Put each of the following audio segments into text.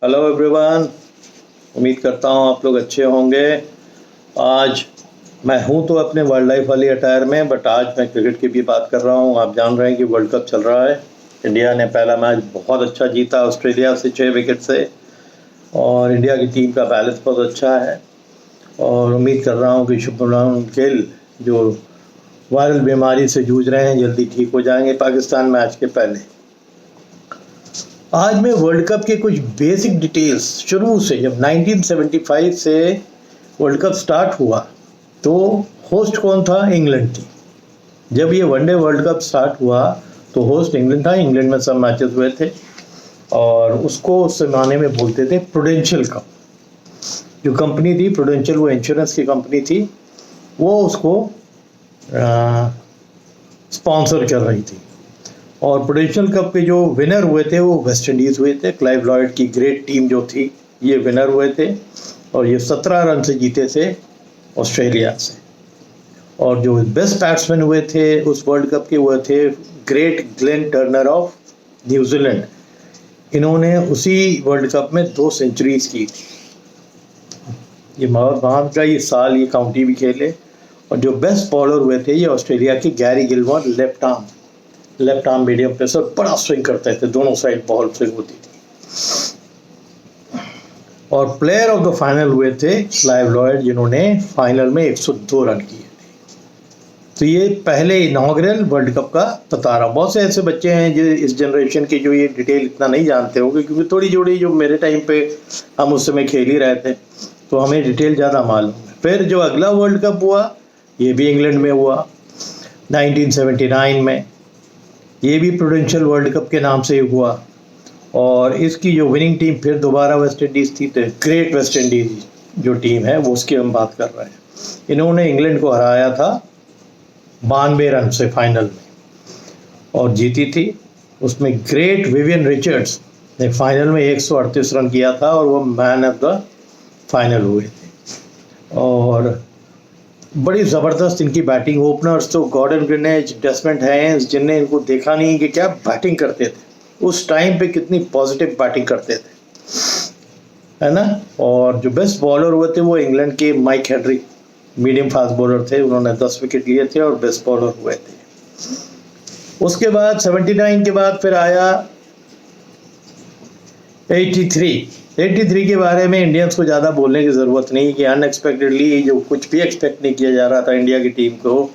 Hello everyone. उम्मीद करता हूँ आप लोग अच्छे होंगे। आज मैं हूँ तो अपने वाइल्ड लाइफ वाली अटायर में, बट आज मैं क्रिकेट की भी बात कर रहा हूँ। आप जान रहे हैं कि वर्ल्ड कप चल रहा है। इंडिया ने पहला मैच बहुत अच्छा जीता ऑस्ट्रेलिया से 6 विकेट से, और इंडिया की टीम का बैलेंस बहुत अच्छा है। और उम्मीद कर रहा हूँ कि शुभमन गिल जो वायरल बीमारी से जूझ रहे हैं जल्दी ठीक हो जाएंगे पाकिस्तान मैच के पहले। आज मैं वर्ल्ड कप के कुछ बेसिक डिटेल्स शुरू से, जब 1975 से वर्ल्ड कप स्टार्ट हुआ तो होस्ट कौन था? इंग्लैंड थी। जब ये वनडे वर्ल्ड कप स्टार्ट हुआ तो होस्ट इंग्लैंड था। इंग्लैंड में सब मैचेस हुए थे और उसको उस जमाने में बोलते थे प्रूडेंशियल कप। जो कंपनी थी प्रूडेंशियल, वो इंश्योरेंस की कंपनी थी, वो उसको स्पॉन्सर कर रही थी। और प्रूडेंशियल कप के जो विनर हुए थे वो वेस्ट इंडीज़ हुए थे। क्लाइव लॉयड की ग्रेट टीम जो थी, ये विनर हुए थे और ये 17 रन से जीते थे ऑस्ट्रेलिया से। और जो बेस्ट बैट्समैन हुए थे उस वर्ल्ड कप के हुए थे great Glenn Turner of New Zealand. इन्होंने उसी वर्ल्ड कप में 2 सेंचुरीज की थी। ये बाद का ये साल ये काउंटी भी खेले। और जो बेस्ट बॉलर हुए थे ये ऑस्ट्रेलिया के Gary Gilmore, left arm medium pacer, बड़ा स्विंग करते थे, दोनों साइड बॉल स्विंग होती थी। और प्लेयर ऑफ द फाइनल हुए थे क्लाइव लॉयड, जिन्होंने फाइनल में 102 रन किए थे। तो ये पहले इनॉग्रल वर्ल्ड कप का बता। बहुत से ऐसे बच्चे हैं जो इस जनरेशन के जो ये डिटेल इतना नहीं जानते होंगे, क्योंकि थोड़ी जोड़ी जो मेरे टाइम पे हम उस समय खेल ही रहे थे तो हमें डिटेल ज़्यादा मालूम है। फिर जो अगला वर्ल्ड कप हुआ ये भी इंग्लैंड में हुआ 1979 में। ये भी प्रूडेंशियल वर्ल्ड कप के नाम से हुआ और इसकी जो विनिंग टीम फिर दोबारा वेस्ट इंडीज़ थी। तो ग्रेट वेस्ट इंडीज़ जो टीम है वो उसकी हम बात कर रहे हैं। इन्होंने इंग्लैंड को हराया था 92 रन से फाइनल में और जीती थी। उसमें ग्रेट विवियन रिचर्ड्स ने फाइनल में 138 रन किया था और वो मैन ऑफ द फाइनल हुए थे। और बड़ी ज़बरदस्त इनकी बैटिंग। ओपनर्स तो गॉर्डन ग्रेनेज, डेस्मंड हैंस, जिनने इनको देखा नहीं कि क्या बैटिंग करते थे उस टाइम पे, कितनी पॉजिटिव बैटिंग करते थे, है ना। और जो बेस्ट बॉलर हुए थे वो इंग्लैंड के Mike Henry, medium fast bowler थे, उन्होंने 10 विकेट लिए थे और बेस्ट बॉलर हुए थे। उसके बाद 79 के बाद फिर आया 83 के बारे में इंडियंस को ज़्यादा बोलने की ज़रूरत नहीं कि अनएक्सपेक्टेडली जो कुछ भी एक्सपेक्ट नहीं किया जा रहा था इंडिया की टीम को,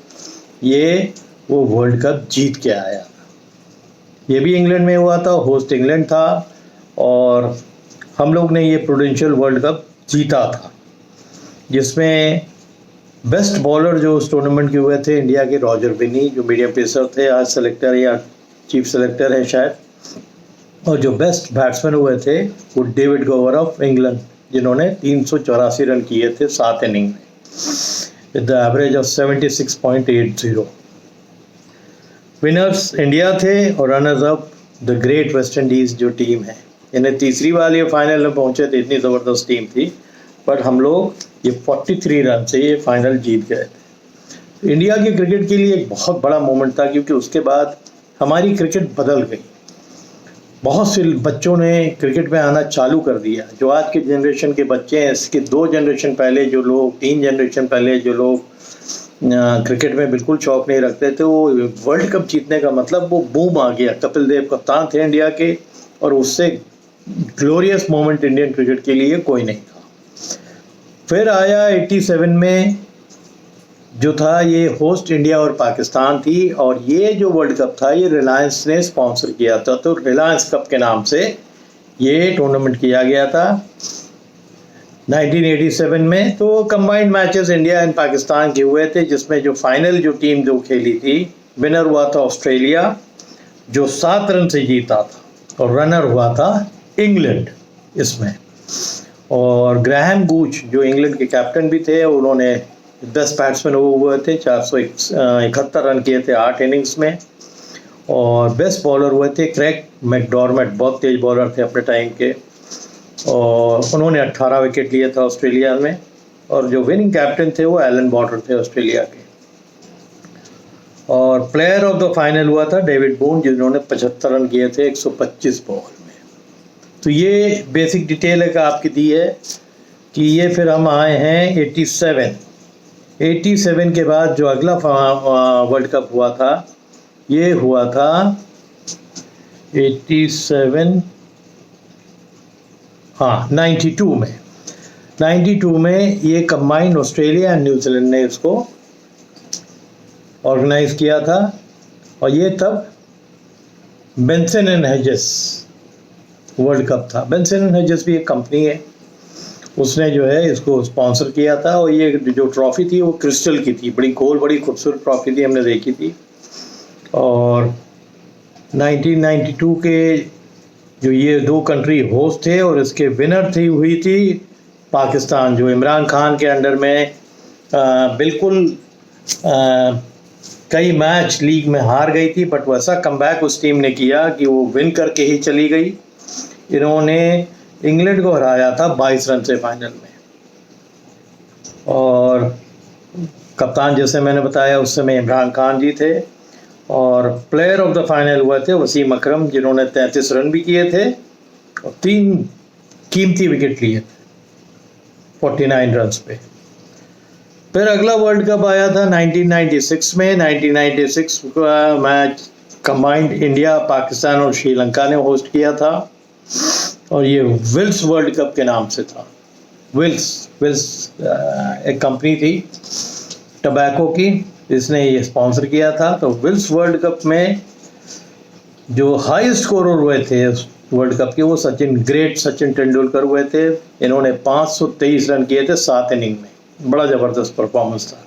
ये वो वर्ल्ड कप जीत के आया। ये भी इंग्लैंड में हुआ था, होस्ट इंग्लैंड था और हम लोग ने ये प्रूडेंशियल वर्ल्ड कप जीता था, जिसमें बेस्ट बॉलर जो उस टूर्नामेंट के हुए थे इंडिया के रॉजर बिन्नी, जो मीडियम पेसर थे, आज सेलेक्टर या चीफ सेलेक्टर है शायद। और जो बेस्ट बैट्समैन हुए थे वो डेविड गोवर ऑफ इंग्लैंड, जिन्होंने 384 रन किए थे 7 इनिंग में with the average of 76.80। Winners India थे और runners up the great West Indies जो टीम है। इन्हें तीसरी बार ये फाइनल में पहुंचे थे, इतनी ज़बरदस्त टीम थी, पर हम लोग ये 43 रन से ये फाइनल जीत गए थे। इंडिया के क्रिकेट के लिए एक बहुत बड़ा मोमेंट था, क्योंकि उसके बाद हमारी क्रिकेट बदल गई। बहुत से बच्चों ने क्रिकेट में आना चालू कर दिया। जो आज के जनरेशन के बच्चे हैं, इसके 2 जनरेशन पहले जो लोग, 3 जनरेशन पहले जो लोग क्रिकेट में बिल्कुल शौक नहीं रखते थे, वो वर्ल्ड कप जीतने का मतलब वो बूम आ गया। कपिल देव कप्तान थे इंडिया के और उससे ग्लोरियस मोमेंट इंडियन क्रिकेट के लिए कोई नहीं था। फिर आया 87 में जो था, ये होस्ट इंडिया और पाकिस्तान थी और ये जो वर्ल्ड कप था ये रिलायंस ने स्पॉन्सर किया था। तो रिलायंस कप के नाम से ये टूर्नामेंट किया गया था 1987 में। तो combined matches India and Pakistan के हुए थे, जिसमें जो फाइनल जो टीम जो खेली थी, विनर हुआ था ऑस्ट्रेलिया जो 7 रन से जीता था और रनर हुआ था इंग्लैंड इसमें। और ग्राहम गूच जो इंग्लैंड के कैप्टन भी थे, उन्होंने बेस्ट बैट्समैन हुए थे, 471 रन किए थे 8 इनिंग्स में। और बेस्ट बॉलर हुए थे क्रेग मैकडॉर्मेट, बहुत तेज बॉलर थे अपने टाइम के, और उन्होंने 18 विकेट लिए था ऑस्ट्रेलिया में। और जो विनिंग कैप्टन थे वो एलन बॉर्डर थे ऑस्ट्रेलिया के। और प्लेयर ऑफ द फाइनल हुआ था डेविड बून, जिन्होंने 75 रन किए थे 125 बॉल में। तो ये बेसिक डिटेल है आपकी दी है कि ये फिर हम आए हैं 87 के बाद जो अगला वर्ल्ड कप हुआ था, ये हुआ था 87, हाँ 92 में ये कंबाइंड ऑस्ट्रेलिया एंड न्यूजीलैंड ने इसको ऑर्गेनाइज किया था। और ये तब Benson and hedges world cup था। बेंसन एंड हेजेस भी एक कंपनी है, उसने जो है इसको स्पॉन्सर किया था। और ये जो ट्रॉफी थी वो क्रिस्टल की थी, बड़ी गोल, बड़ी खूबसूरत ट्रॉफी थी, हमने देखी थी। और 1992 के जो ये दो कंट्री होस्ट थे और इसके विनर हुई थी पाकिस्तान, जो इमरान खान के अंडर में बिल्कुल कई मैच लीग में हार गई थी, बट वैसा कमबैक उस टीम ने किया कि वो विन करके ही चली गई। इन्होंने इंग्लैंड को हराया था 22 रन से फाइनल में। और कप्तान जैसे मैंने बताया उस समय इमरान खान जी थे। और प्लेयर ऑफ द फाइनल हुए थे वसीम अकरम, जिन्होंने 33 रन भी किए थे और 3 कीमती विकेट लिए थे 49 रन्स पे। फिर अगला वर्ल्ड कप आया था 1996 में। 1996 का मैच कंबाइंड इंडिया, पाकिस्तान और श्रीलंका ने होस्ट किया था। और ये विल्स वर्ल्ड कप के नाम से था। विल्स एक कंपनी थी टबैको की, इसने ये स्पॉन्सर किया था। तो विल्स वर्ल्ड कप में जो हाई स्कोरर हुए थे वर्ल्ड कप के, वो ग्रेट सचिन तेंदुलकर हुए थे। इन्होंने 523 रन किए थे 7 इनिंग में, बड़ा ज़बरदस्त परफॉर्मेंस था।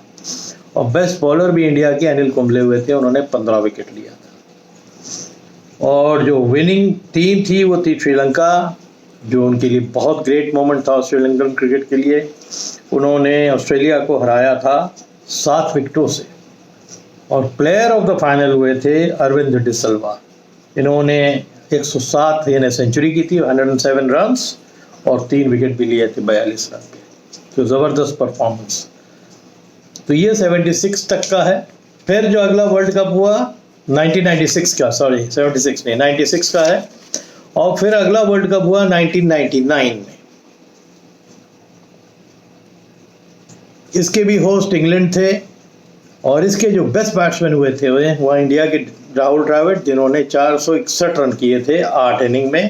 और बेस्ट बॉलर भी इंडिया के अनिल कुंबले हुए थे, उन्होंने 15 विकेट लिया था। और जो विनिंग टीम थी वो थी श्रीलंका, जो उनके लिए बहुत ग्रेट मोमेंट था श्रीलंकन क्रिकेट के लिए। उन्होंने ऑस्ट्रेलिया को हराया था 7 विकेटों से। और प्लेयर ऑफ द फाइनल हुए थे अरविंद डिसल्वा। इन्होंने 107 यानी सेंचुरी की थी, 107 रन्स और 3 विकेट भी लिए थे 42 रन पे। तो ज़बरदस्त परफॉर्मेंस। तो ये 76 तक का है। फिर जो अगला वर्ल्ड कप हुआ 1996 का, 96 का है। और फिर अगला वर्ल्ड कप हुआ 1999 में। इसके भी होस्ट इंग्लैंड थे। और इसके जो बेस्ट बैट्समैन हुए थे वह इंडिया के राहुल द्रविड़, जिन्होंने 461 रन किए थे 8 इनिंग में।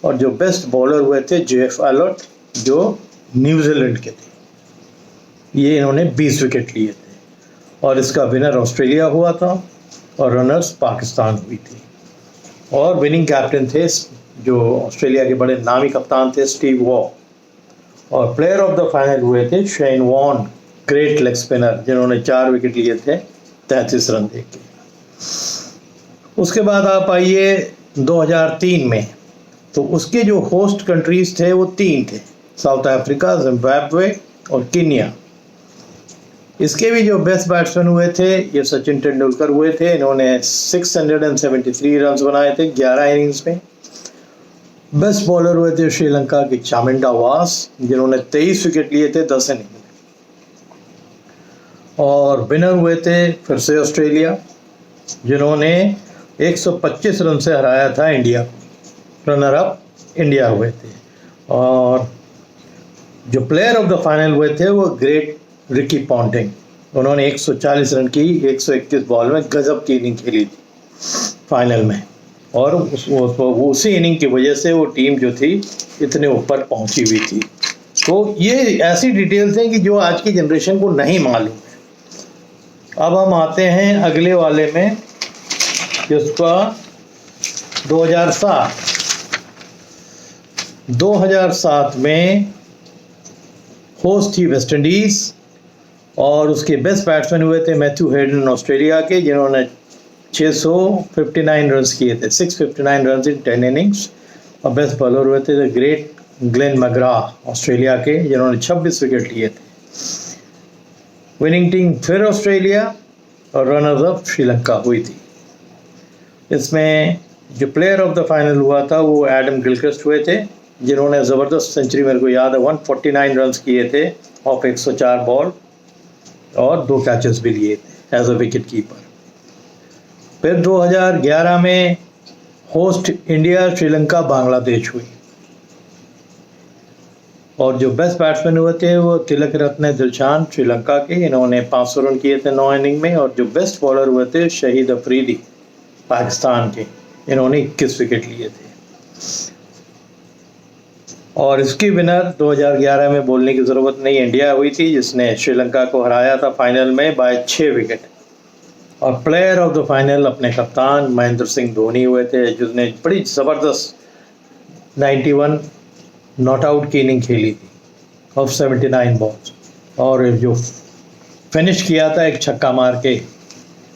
और जो बेस्ट बॉलर हुए थे जेफ एलॉट, जो न्यूजीलैंड के थे, ये इन्होंने 20 विकेट लिए थे। और इसका विनर ऑस्ट्रेलिया हुआ था और रनर्स पाकिस्तान हुई थी। और विनिंग कैप्टन थे जो ऑस्ट्रेलिया के बड़े नामी कप्तान थे स्टीव वॉ। और प्लेयर ऑफ द फाइनल हुए थे Shane Warne, great leg spinner, जिन्होंने 4 विकेट लिए थे 33 रन देके। उसके बाद आप आइए 2003 में। तो उसके जो होस्ट कंट्रीज थे वो 3 थे, साउथ अफ्रीका, जिम्बाब्वे और केन्या। इसके भी जो बेस्ट बैट्समैन हुए थे ये सचिन तेंदुलकर हुए थे। इन्होंने 673 रन बनाए थे 11 इनिंग्स में। बेस्ट बॉलर हुए थे श्रीलंका के चामिंडा वास, जिन्होंने 23 विकेट लिए थे 10 इनिंग में। और विनर हुए थे फिर से ऑस्ट्रेलिया, जिन्होंने 125 रन से हराया था इंडिया को। रनर अप इंडिया हुए थे। और जो प्लेयर ऑफ द फाइनल हुए थे वो ग्रेट रिकी पॉन्टिंग, उन्होंने 140 रन की 121 बॉल में गजब की इनिंग खेली थी फाइनल में। और उसी इनिंग की वजह से वो टीम जो थी इतने ऊपर पहुंची हुई थी। तो ये ऐसी डिटेल्स हैं कि जो आज की जनरेशन को नहीं मालूम है। अब हम आते हैं अगले वाले में, जिसका 2007 में होस्ट थी वेस्ट इंडीज़। और उसके बेस्ट बैट्समैन हुए थे मैथ्यू हेडन ऑस्ट्रेलिया के, जिन्होंने 659 रन किए थे, 659 रन इन 10 इनिंग्स। और बेस्ट बॉलर हुए थे द ग्रेट ग्लेन मैग्राह ऑस्ट्रेलिया के, जिन्होंने 26 विकेट लिए थे। विनिंग टीम फिर ऑस्ट्रेलिया और रनर्स अप श्रीलंका हुई थी। इसमें जो प्लेयर ऑफ द फाइनल हुआ था वो एडम गिलक्रिस्ट हुए थे, जिन्होंने ज़बरदस्त सेंचुरी, मेरे को याद है, 149 रन किए थे ऑफ 104 बॉल और 2 कैचेस भी लिए थे एज अ विकेट कीपर। फिर 2011 में होस्ट इंडिया श्रीलंका बांग्लादेश हुई। और जो बेस्ट बैट्समैन हुए थे वो तिलक रत्ने दिलशान श्रीलंका के, इन्होंने 500 रन किए थे 9 इनिंग में। और जो बेस्ट बॉलर हुए थे शहीद अफरीदी पाकिस्तान के, इन्होंने 21 विकेट लिए थे। और इसकी विनर 2011 में बोलने की ज़रूरत नहीं, इंडिया हुई थी, जिसने श्रीलंका को हराया था फाइनल में बाय 6 विकेट। और प्लेयर ऑफ द फाइनल अपने कप्तान महेंद्र सिंह धोनी हुए थे, जिसने बड़ी ज़बरदस्त 91 नॉट आउट की इनिंग खेली थी ऑफ 79 बॉल्स। और जो फिनिश किया था एक छक्का मार के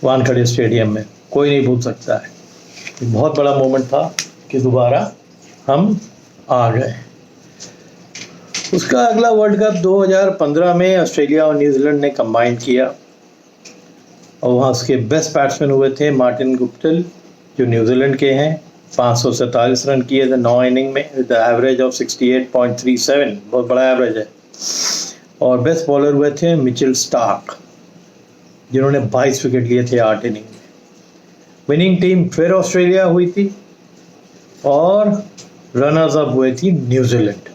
वानखेड़े स्टेडियम में, कोई नहीं भूल सकता है। बहुत बड़ा मोमेंट था कि दोबारा हम आ गए। उसका अगला वर्ल्ड कप 2015 में ऑस्ट्रेलिया और न्यूजीलैंड ने कंबाइन किया, और वहाँ उसके बेस्ट बैट्समैन हुए थे मार्टिन गुप्टिल, जो न्यूजीलैंड के हैं। 547 रन किए थे 9 इनिंग में विद एवरेज ऑफ 68.37, बहुत बड़ा एवरेज है। और बेस्ट बॉलर हुए थे मिचेल स्टार्क, जिन्होंने 22 विकेट लिए थे 8 इनिंग में। विनिंग टीम फिर ऑस्ट्रेलिया हुई थी और रनर्स अप हुए थी न्यूजीलैंड।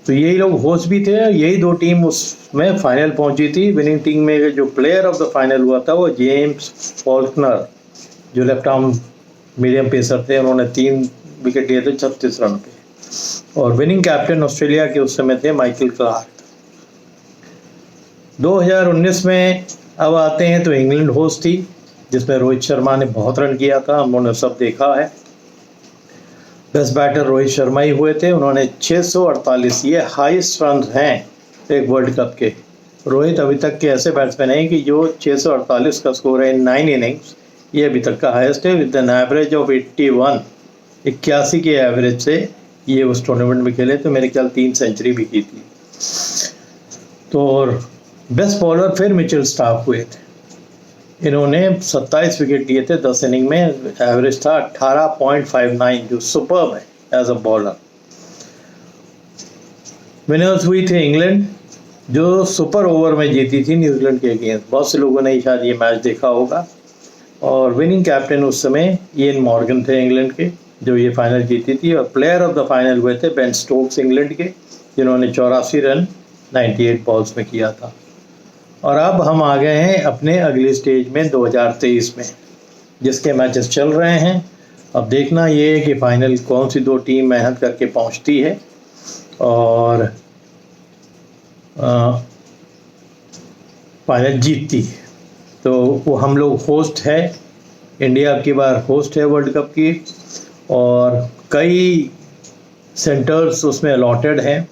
तो यही लोग होस्ट भी थे, यही दो टीम उसमें फाइनल पहुंची थी। विनिंग टीम में जो प्लेयर ऑफ द फाइनल हुआ था वो जेम्स फॉल्कनर, जो लेफ्ट आर्म मीडियम पेसर थे, उन्होंने 3 विकेट लिए थे 36 रन पे। और विनिंग कैप्टन ऑस्ट्रेलिया के उस समय थे माइकल क्लार्क। 2019 में अब आते हैं तो इंग्लैंड होस्ट थी, जिसमें रोहित शर्मा ने बहुत रन किया था, हम लोगों ने सब देखा है। बेस्ट बैटर रोहित शर्मा ही हुए थे, उन्होंने 648, ये हाईएस्ट रन हैं एक वर्ल्ड कप के। रोहित अभी तक के ऐसे बैट्समैन हैं कि जो 648 का स्कोर है इन 9 इनिंग्स, ये अभी तक का हाईएस्ट है विद एन एवरेज ऑफ 81 के एवरेज से ये उस टूर्नामेंट में खेले, तो मेरे ख्याल 3 सेंचुरी भी की थी। तो बेस्ट बॉलर फिर मिचेल स्टार्क हुए थे, इन्होंने 27 विकेट लिए थे 10 इनिंग में, एवरेज था 18.59, जो सुपर्ब है एज अ बॉलर। विनर्स हुई थे इंग्लैंड, जो सुपर ओवर में जीती थी न्यूजीलैंड के अगेंस्ट। बहुत से लोगों ने शायद ये मैच देखा होगा। और विनिंग कैप्टन उस समय इयन मॉर्गन थे इंग्लैंड के, जो ये फाइनल जीती थी। और प्लेयर ऑफ द फाइनल हुए थे बेन स्टोक्स इंग्लैंड के, जिन्होंने 84 रन 98 बॉल्स में किया था। और अब हम आ गए हैं अपने अगले स्टेज में 2023 में, जिसके मैचेस चल रहे हैं। अब देखना ये है कि फाइनल कौन सी 2 टीम मेहनत करके पहुंचती है और फाइनल जीतती है। तो वो हम लोग होस्ट है, इंडिया की बार होस्ट है वर्ल्ड कप की, और कई सेंटर्स उसमें अलॉटेड हैं,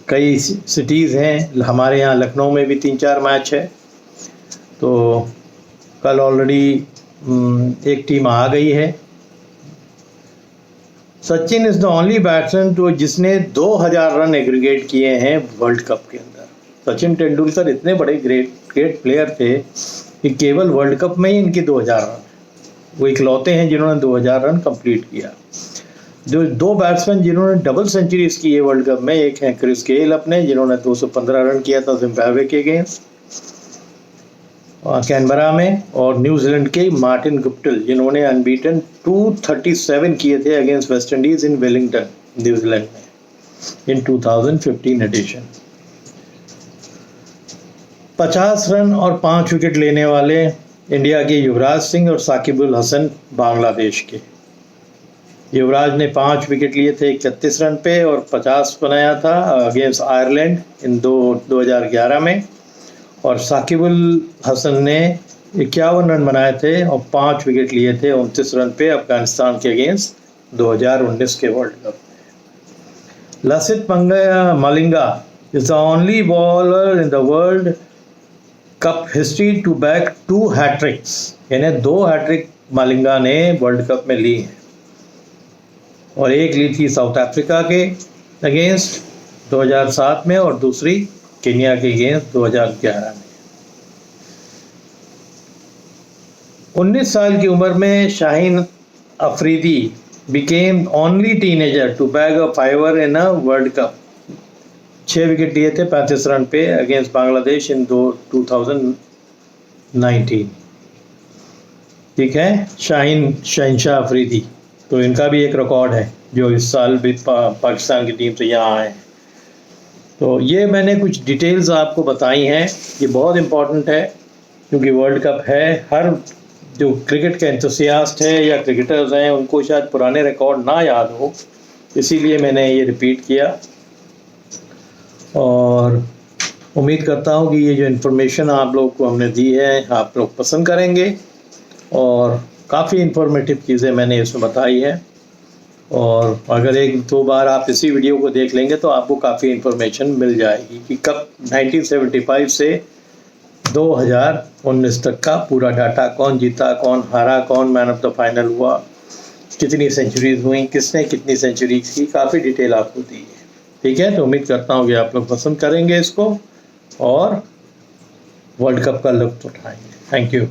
कई सिटीज़ हैं। हमारे यहाँ लखनऊ में भी 3-4 मैच है। तो कल ऑलरेडी एक टीम आ गई है। Sachin is the only batsman तो जिसने 2000 रन एग्रीगेट किए हैं वर्ल्ड कप के अंदर। सचिन तेंदुलकर इतने बड़े ग्रेट प्लेयर थे कि केवल वर्ल्ड कप में ही इनके 2000 रन, वो इकलौते हैं जिन्होंने 2000 रन कंप्लीट किया। जो 2 बैट्समैन जिन्होंने डबल सेंचुरीज की है वर्ल्ड कप में, एक हैं क्रिस गेल अपने, जिन्होंने 215 रन किया था जिम्बाब्वे के अगेंस्ट कैनबरा में, और न्यूजीलैंड के मार्टिन गुप्टिल, जिन्होंने अनबीटन 237 किए थे अगेंस्ट वेस्ट इंडीज इन वेलिंगटन न्यूजीलैंड में इन 2015 एडिशन। 50 रन और 5 विकेट लेने वाले इंडिया के युवराज सिंह और साकिब उल हसन बांग्लादेश के। युवराज ने 5 विकेट लिए थे 31 रन पे और 50 बनाया था अगेंस्ट आयरलैंड इन 2011 में। और साकिब उल हसन ने 51 रन बनाए थे और 5 विकेट लिए थे 29 रन पे अफगानिस्तान के अगेंस्ट 2019 के वर्ल्ड कप में। Lasith Malinga is the only bowler in the World Cup history to bag 2 hattricks, यानी 2 हैट्रिक मलिंगा ने वर्ल्ड कप में ली हैं। और एक ली थी साउथ अफ्रीका के अगेंस्ट 2007 में और दूसरी केन्या के अगेंस्ट 2011 में। 19 साल की उम्र में Shaheen Afridi became only teenager to bag a 5 in a World Cup. 6 wicket लिए थे 35 रन पे अगेंस्ट बांग्लादेश इन 2019। ठीक है, शहनशाह अफरीदी, तो इनका भी एक रिकॉर्ड है जो इस साल भी पाकिस्तान की टीम से यहाँ आए। तो ये मैंने कुछ डिटेल्स आपको बताई हैं, ये बहुत इम्पोर्टेंट है क्योंकि वर्ल्ड कप है। हर जो क्रिकेट के एंथुसियास्ट है या क्रिकेटर्स हैं उनको शायद पुराने रिकॉर्ड ना याद हो, इसीलिए मैंने ये रिपीट किया। और उम्मीद करता हूँ कि ये जो इन्फॉर्मेशन आप लोग को हमने दी है आप लोग पसंद करेंगे, और काफ़ी इन्फॉर्मेटिव चीज़ें मैंने इसमें बताई है। और अगर एक दो बार आप इसी वीडियो को देख लेंगे तो आपको काफ़ी इन्फॉर्मेशन मिल जाएगी कि कब 1975 से 2019 तक का पूरा डाटा, कौन जीता, कौन हारा, कौन मैन ऑफ द फाइनल हुआ, कितनी सेंचुरीज हुई, किसने कितनी सेंचुरीज की, काफ़ी डिटेल आपको दी है। ठीक है, तो उम्मीद करता हूँ कि आप लोग पसंद करेंगे इसको और वर्ल्ड कप का लुत्फ़ उठाएंगे। Thank you.